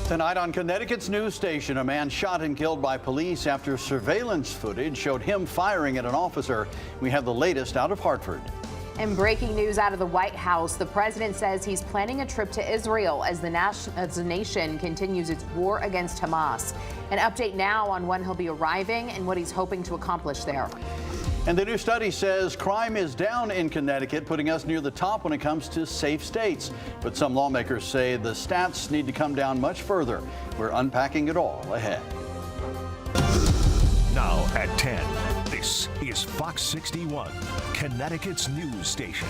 Tonight on Connecticut's news station, a man shot and killed by police after surveillance footage showed him firing at an officer. We have the latest out of Hartford. And breaking news out of the White House, the president says he's planning a trip to Israel as the nation continues its war against Hamas. An update now on when he'll be arriving and what he's hoping to accomplish there. And the new study says crime is down in Connecticut, putting us near the top when it comes to safe states. But some lawmakers say the stats need to come down much further. We're unpacking it all ahead. Now at 10, this is Fox 61, Connecticut's news station.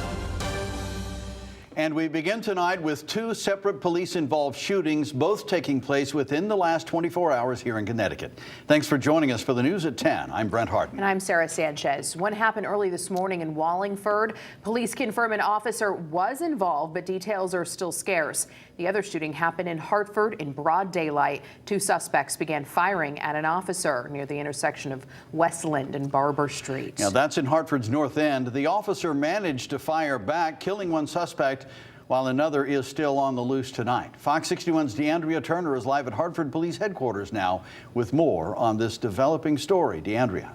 And we begin tonight with two separate police-involved shootings, both taking place within the last 24 hours here in Connecticut. Thanks for joining us for the news at 10. I'm Brent Harden. And I'm Sarah Sanchez. One happened early this morning in Wallingford. Police confirm an officer was involved, but details are still scarce. The other shooting happened in Hartford in broad daylight. Two suspects began firing at an officer near the intersection of Westland and Barber Street. Now that's in Hartford's North End. The officer managed to fire back, killing one suspect, while another is still on the loose tonight. Fox 61's DeAndrea Turner is live at Hartford Police Headquarters now with more on this developing story. DeAndrea.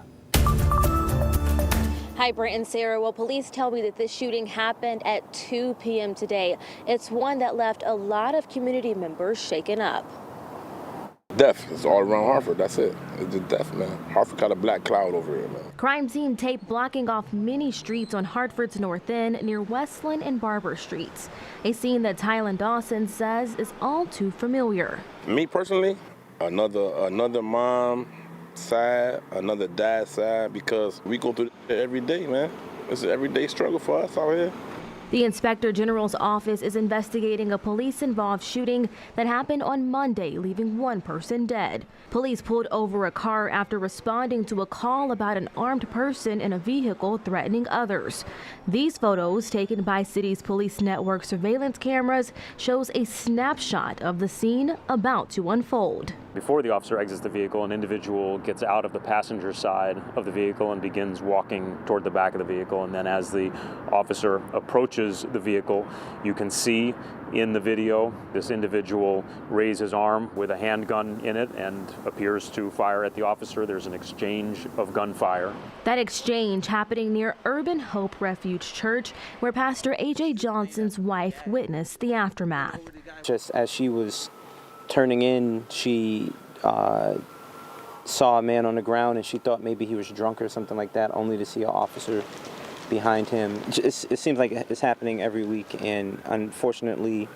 Hi, Brent and Sarah. Well, police tell me that this shooting happened at 2 p.m. today. It's one that left a lot of community members shaken up. Death. It's all around Hartford. That's it. It's just death, man. Hartford got a black cloud over here, man. Crime scene tape blocking off many streets on Hartford's North End near Westland and Barber Streets. A scene that Tylen Dawson says is all too familiar. Me personally, another mom sad, another dad sad, because we go through it every day, man. It's an everyday struggle for us out here. The Inspector General's office is investigating a police-involved shooting that happened on Monday, leaving one person dead. Police pulled over a car after responding to a call about an armed person in a vehicle threatening others. These photos, taken by city's police network surveillance cameras, shows a snapshot of the scene about to unfold. Before the officer exits the vehicle, an individual gets out of the passenger side of the vehicle and begins walking toward the back of the vehicle. And then as the officer approaches the vehicle, you can see in the video this individual raise his arm with a handgun in it and appears to fire at the officer. There's an exchange of gunfire. That exchange happening near Urban Hope Refuge Church, where Pastor A.J. Johnson's wife witnessed the aftermath. Just as she was turning in, she saw a man on the ground and she thought maybe he was drunk or something like that, only to see an officer behind him. It seems like it's happening every week, and unfortunately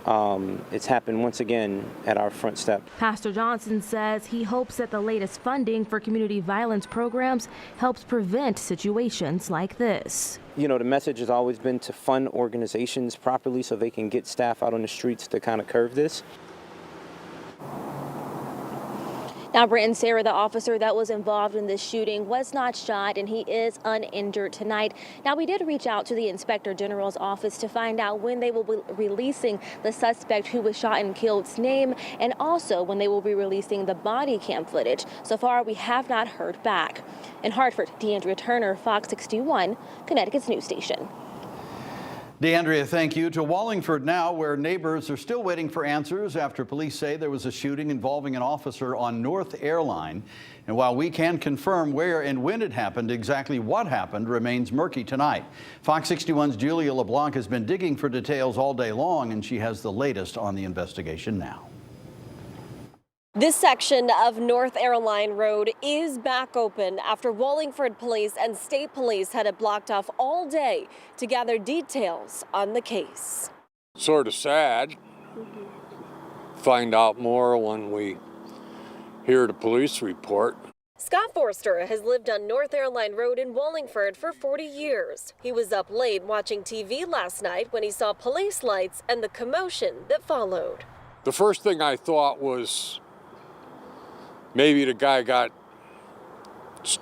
it's happened once again at our front step. Pastor Johnson says he hopes that the latest funding for community violence programs helps prevent situations like this. You know, the message has always been to fund organizations properly so they can get staff out on the streets to kind of curb this. Now, Brent and Sarah, the officer that was involved in this shooting was not shot and he is uninjured tonight. Now, we did reach out to the Inspector General's office to find out when they will be releasing the suspect who was shot and killed's name, and also when they will be releasing the body cam footage. So far, we have not heard back. In Hartford, DeAndrea Turner, Fox 61, Connecticut's news station. DeAndrea, thank you. To Wallingford now, where neighbors are still waiting for answers after police say there was a shooting involving an officer on North Airline. And while we can confirm where and when it happened, exactly what happened remains murky tonight. Fox 61's Julia LeBlanc has been digging for details all day long, and she has the latest on the investigation now. This section of North Airline Road is back open after Wallingford police and state police had it blocked off all day to gather details on the case. Sort of sad. Find out more when we hear the police report. Scott Forster has lived on North Airline Road in Wallingford for 40 years. He was up late watching TV last night when he saw police lights and the commotion that followed. The first thing I thought was maybe the guy got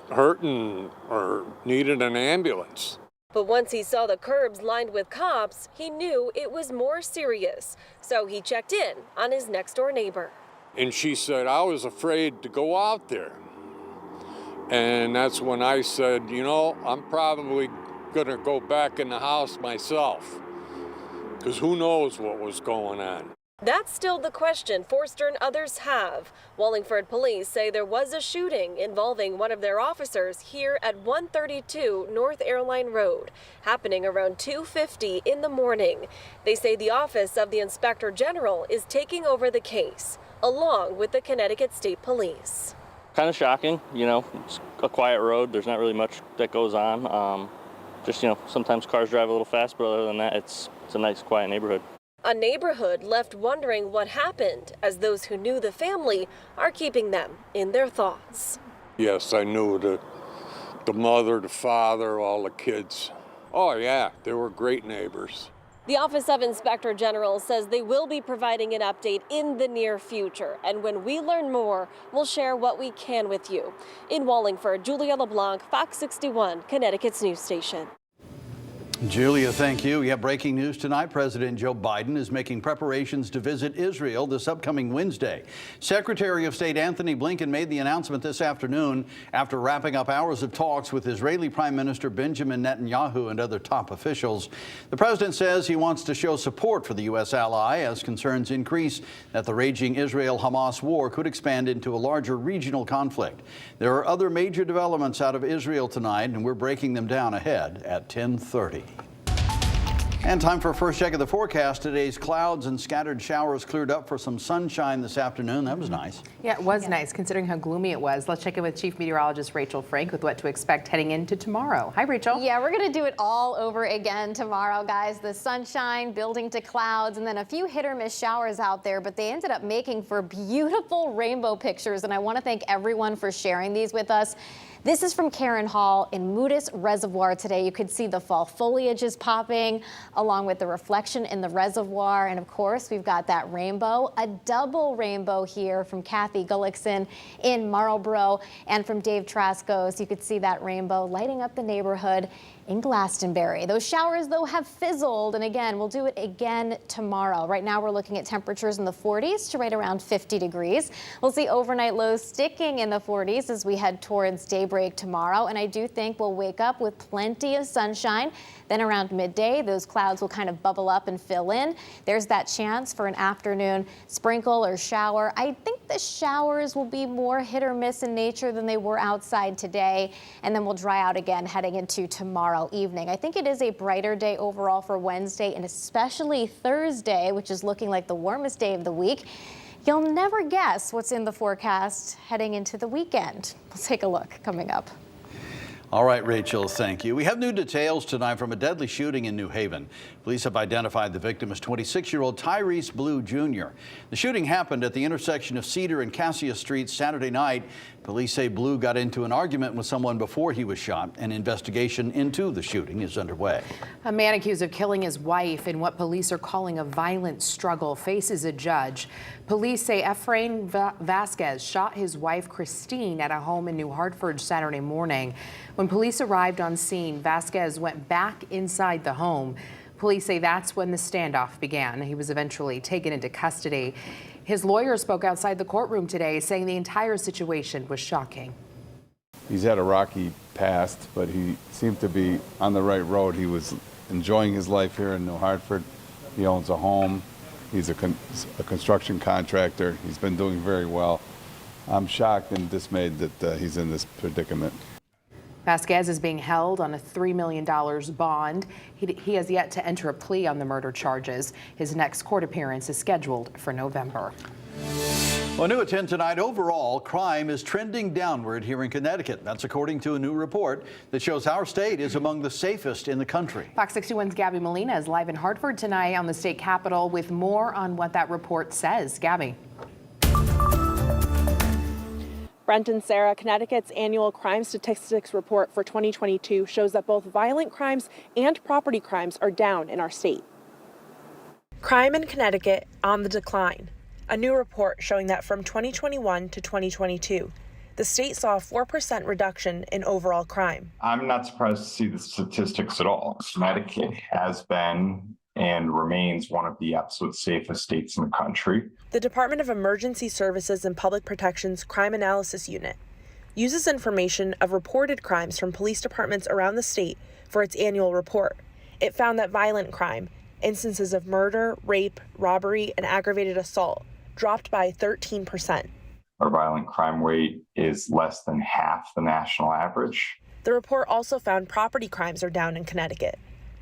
hurt or needed an ambulance. But once he saw the curbs lined with cops, he knew it was more serious. So he checked in on his next door neighbor. And she said, I was afraid to go out there. And that's when I said, you know, I'm probably gonna go back in the house myself, because who knows what was going on. That's still the question Forster and others have. Wallingford police say there was a shooting involving one of their officers here at 132 North Airline Road, happening around 2:50 in the morning. They say the office of the Inspector General is taking over the case, along with the Connecticut State Police. Kind of shocking, it's a quiet road. There's not really much that goes on. Sometimes cars drive a little fast, but other than that, it's a nice, quiet neighborhood. A neighborhood left wondering what happened, as those who knew the family are keeping them in their thoughts. Yes, I knew the mother, the father, all the kids. Oh yeah, they were great neighbors. The Office of Inspector General says they will be providing an update in the near future, and when we learn more, we'll share what we can with you. In Wallingford, Julia LeBlanc, Fox 61, Connecticut's news station. Julia, thank you. We have breaking news tonight. President Joe Biden is making preparations to visit Israel this upcoming Wednesday. Secretary of State Anthony Blinken made the announcement this afternoon after wrapping up hours of talks with Israeli Prime Minister Benjamin Netanyahu and other top officials. The president says he wants to show support for the U.S. ally as concerns increase that the raging Israel-Hamas war could expand into a larger regional conflict. There are other major developments out of Israel tonight, and we're breaking them down ahead at 10:30. And time for a first check of the forecast. Today's clouds and scattered showers cleared up for some sunshine this afternoon. That was nice. Yeah, it was nice considering how gloomy it was. Let's check in with Chief Meteorologist Rachel Frank with what to expect heading into tomorrow. Hi, Rachel. Yeah, we're going to do it all over again tomorrow, guys. The sunshine building to clouds and then a few hit or miss showers out there, but they ended up making for beautiful rainbow pictures. And I want to thank everyone for sharing these with us. This is from Karen Hall in Moodus Reservoir today. You could see the fall foliage is popping along with the reflection in the reservoir. And of course, we've got that rainbow, a double rainbow here from Kathy Gullickson in Marlborough and from Dave Trascos. You could see that rainbow lighting up the neighborhood in Glastonbury. Those showers, though, have fizzled, and again, we'll do it again tomorrow. Right now, we're looking at temperatures in the 40s to right around 50 degrees. We'll see overnight lows sticking in the 40s as we head towards daybreak tomorrow, and I do think we'll wake up with plenty of sunshine. Then around midday, those clouds will kind of bubble up and fill in. There's that chance for an afternoon sprinkle or shower. I think the showers will be more hit or miss in nature than they were outside today, and then we'll dry out again heading into tomorrow evening. I think it is a brighter day overall for Wednesday and especially Thursday, which is looking like the warmest day of the week. You'll never guess what's in the forecast heading into the weekend. Let's take a look coming up. All right, Rachel, thank you. We have new details tonight from a deadly shooting in New Haven. Police have identified the victim as 26-year-old Tyrese Blue Jr. The shooting happened at the intersection of Cedar and Cassius Streets Saturday night. Police say Blue got into an argument with someone before he was shot. An investigation into the shooting is underway. A man accused of killing his wife in what police are calling a violent struggle faces a judge. Police say Efrain Vasquez shot his wife Christine at a home in New Hartford Saturday morning. When police arrived on scene, Vasquez went back inside the home. Police say that's when the standoff began. He was eventually taken into custody. His lawyer spoke outside the courtroom today, saying the entire situation was shocking. He's had a rocky past, but he seemed to be on the right road. He was enjoying his life here in New Hartford. He owns a home. He's a construction contractor. He's been doing very well. I'm shocked and dismayed that he's in this predicament. Vasquez is being held on a $3 million bond. He has yet to enter a plea on the murder charges. His next court appearance is scheduled for November. Well, new at 10 tonight, overall, crime is trending downward here in Connecticut. That's according to a new report that shows our state is among the safest in the country. Fox 61's Gabby Molina is live in Hartford tonight on the state capitol with more on what that report says. Gabby. Brent and Sarah, Connecticut's annual crime statistics report for 2022 shows that both violent crimes and property crimes are down in our state. Crime in Connecticut on the decline. A new report showing that from 2021 to 2022, the state saw a 4% reduction in overall crime. I'm not surprised to see the statistics at all. Connecticut has been and remains one of the absolute safest states in the country. The Department of Emergency Services and Public Protection's Crime Analysis Unit uses information of reported crimes from police departments around the state for its annual report. It found that violent crime, Instances of murder, rape, robbery, and aggravated assault dropped by 13%. Our violent crime rate is less than half the national average. The report also found property crimes are down in Connecticut.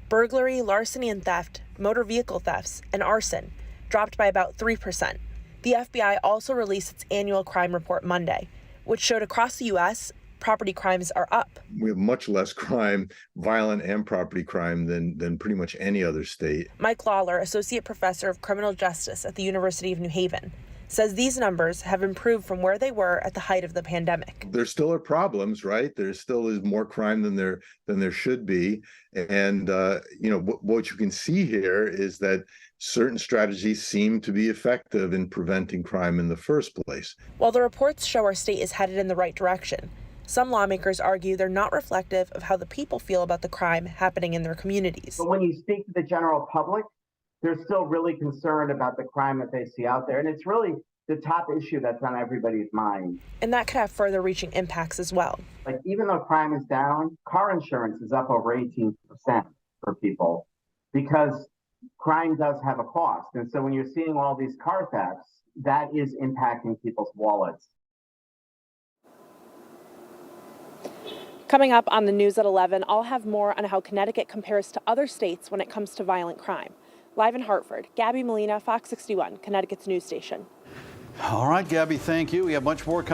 Burglary, larceny and theft, motor vehicle thefts, and arson dropped by about 3%. The FBI also released its annual crime report Monday, which showed across the U.S., property crimes are up. We have much less crime, violent and property crime, than pretty much any other state. Mike Lawler, associate professor of criminal justice at the University of New Haven, says these numbers have improved from where they were at the height of the pandemic. There still are problems, right? There still is more crime than there should be. And, what you can see here is that certain strategies seem to be effective in preventing crime in the first place. While the reports show our state is headed in the right direction, some lawmakers argue they're not reflective of how the people feel about the crime happening in their communities. But when you speak to the general public, they're still really concerned about the crime that they see out there. And it's really the top issue that's on everybody's mind. And that could have further reaching impacts as well. Like, even though crime is down, car insurance is up over 18% for people because crime does have a cost. And so when you're seeing all these car thefts, that is impacting people's wallets. Coming up on the news at 11, I'll have more on how Connecticut compares to other states when it comes to violent crime. Live in Hartford, Gabby Molina, Fox 61, Connecticut's news station. All right, Gabby, thank you. We have much more coming.